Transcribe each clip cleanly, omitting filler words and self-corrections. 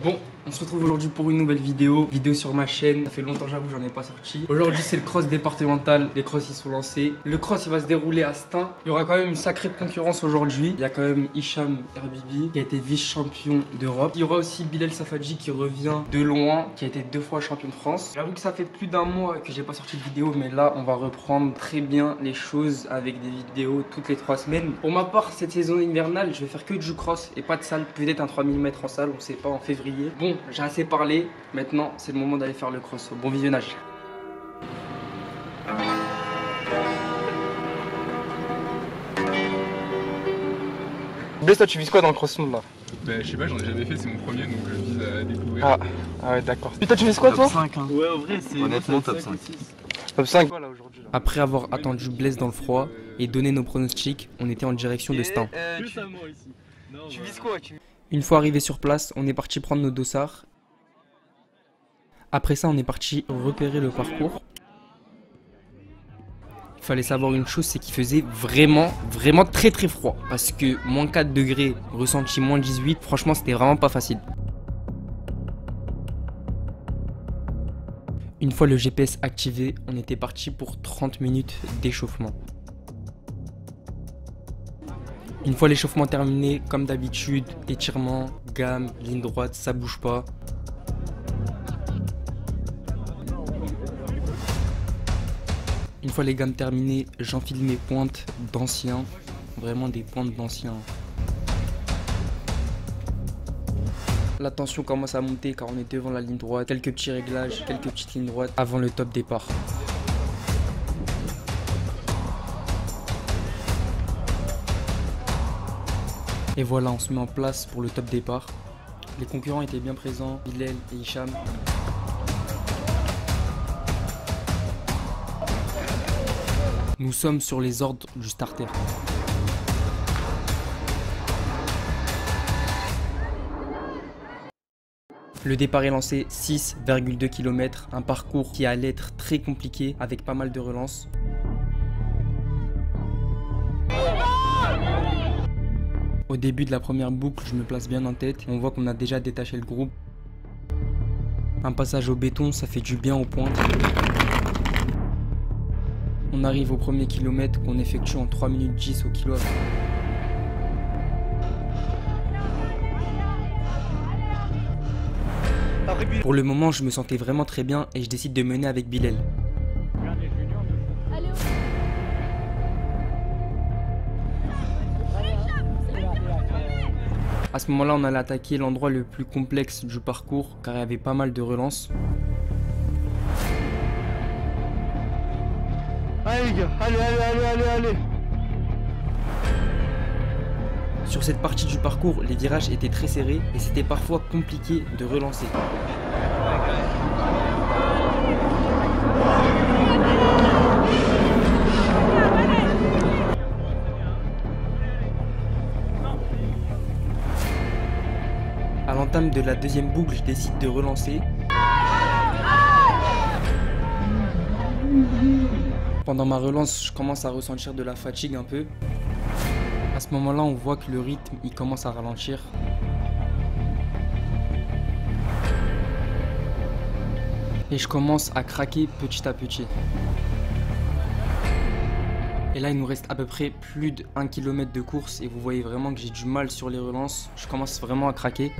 Bon, on se retrouve aujourd'hui pour une nouvelle vidéo sur ma chaîne. Ça fait longtemps, j'avoue, j'en ai pas sorti. Aujourd'hui, c'est le cross départemental. Les cross, ils sont lancés. Le cross, il va se dérouler à Stein. Il y aura quand même une sacrée concurrence aujourd'hui. Il y a quand même Hicham Herbibi qui a été vice-champion d'Europe. Il y aura aussi Bilal Safadji qui revient de loin, qui a été 2 fois champion de France. J'avoue que ça fait plus d'un mois que j'ai pas sorti de vidéo, mais là, on va reprendre très bien les choses avec des vidéos toutes les 3 semaines. Pour ma part, cette saison hivernale, je vais faire que du cross et pas de salle. Peut-être un 3 mm en salle, on sait pas, en février. Bon, j'ai assez parlé. Maintenant, c'est le moment d'aller faire le cross. Bon visionnage. Blaise, toi, tu vises quoi dans le cross-monde là? Bah, je sais pas, j'en ai jamais fait, c'est mon premier donc je vise à découvrir. Ah ouais, d'accord. Toi, tu vises quoi toi? Top 5 hein. Ouais, en vrai, c'est honnêtement top 5. Top 5 voilà, aujourd'hui. Après avoir attendu Blaise dans le froid et donné nos pronostics, on était en direction de Stein. Tu vises quoi? Une fois arrivé sur place, on est parti prendre nos dossards. Après ça, on est parti repérer le parcours. Il fallait savoir une chose, c'est qu'il faisait vraiment très froid. Parce que moins 4 degrés, ressenti moins 18, franchement c'était vraiment pas facile. Une fois le GPS activé, on était parti pour 30 minutes d'échauffement. Une fois l'échauffement terminé, comme d'habitude, étirement, gamme, ligne droite, ça bouge pas. Une fois les gammes terminées, j'enfile mes pointes d'anciens, vraiment des pointes d'anciens. La tension commence à monter car on est devant la ligne droite, quelques petits réglages, quelques petites lignes droites avant le top départ. Et voilà, on se met en place pour le top départ. Les concurrents étaient bien présents, Bilal et Hicham. Nous sommes sur les ordres du starter. Le départ est lancé, 6,2 km, un parcours qui allait être très compliqué avec pas mal de relances. Au début de la première boucle, je me place bien en tête. On voit qu'on a déjà détaché le groupe. Un passage au béton, ça fait du bien aux pointes. On arrive au premier kilomètre qu'on effectue en 3 minutes 10 au kilomètre. Pour le moment, je me sentais vraiment très bien et je décide de mener avec Bilal. À ce moment-là, on allait attaquer l'endroit le plus complexe du parcours car il y avait pas mal de relances. Allez les gars, allez. Sur cette partie du parcours, les virages étaient très serrés et c'était parfois compliqué de relancer. À l'entame de la deuxième boucle, je décide de relancer. Pendant ma relance, je commence à ressentir de la fatigue un peu. À ce moment-là, on voit que le rythme, il commence à ralentir. Et je commence à craquer petit à petit. Et là, il nous reste à peu près plus d'1 km de course et vous voyez vraiment que j'ai du mal sur les relances. Je commence vraiment à craquer.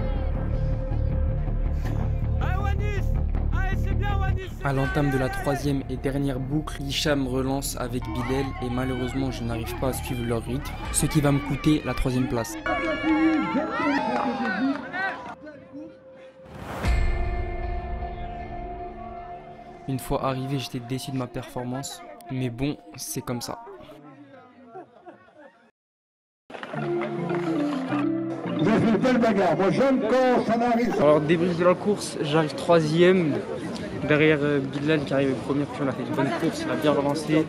À l'entame de la troisième et dernière boucle, Hicham relance avec Bilal et malheureusement je n'arrive pas à suivre leur rythme, ce qui va me coûter la 3e place. Une fois arrivé, j'étais déçu de ma performance, mais bon, c'est comme ça. Vous avez fait une belle bagarre, moi j'aime quand ça m'arrive. Alors débrief de la course, j'arrive 3e. Derrière Bilal qui arrive premier, puis on a fait une bonne course, il a bien relancé.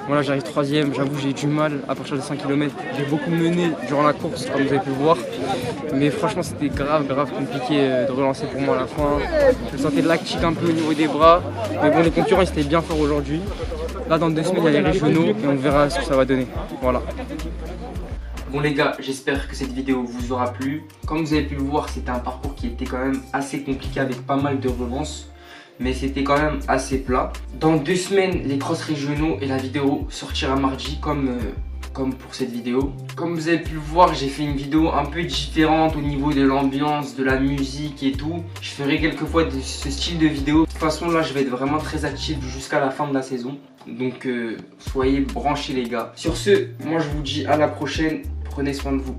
Voilà, j'arrive 3e, j'avoue j'ai eu du mal à partir de 5 km. J'ai beaucoup mené durant la course comme vous avez pu le voir. Mais franchement c'était grave compliqué de relancer pour moi à la fin. Je sentais lactique un peu au niveau des bras. Mais bon, les concurrents ils étaient bien forts aujourd'hui. Là dans 2 semaines il y a les régionaux et on verra ce que ça va donner. Voilà. Bon les gars, j'espère que cette vidéo vous aura plu. Comme vous avez pu le voir, c'était un parcours qui était quand même assez compliqué avec pas mal de relances. Mais c'était quand même assez plat. Dans 2 semaines, les crosses régionaux et la vidéo sortira mardi comme pour cette vidéo. Comme vous avez pu le voir, j'ai fait une vidéo un peu différente au niveau de l'ambiance, de la musique et tout. Je ferai quelquefois ce style de vidéo. De toute façon là, je vais être vraiment très actif jusqu'à la fin de la saison. Donc soyez branchés les gars. Sur ce, moi je vous dis à la prochaine. Prenez soin de vous.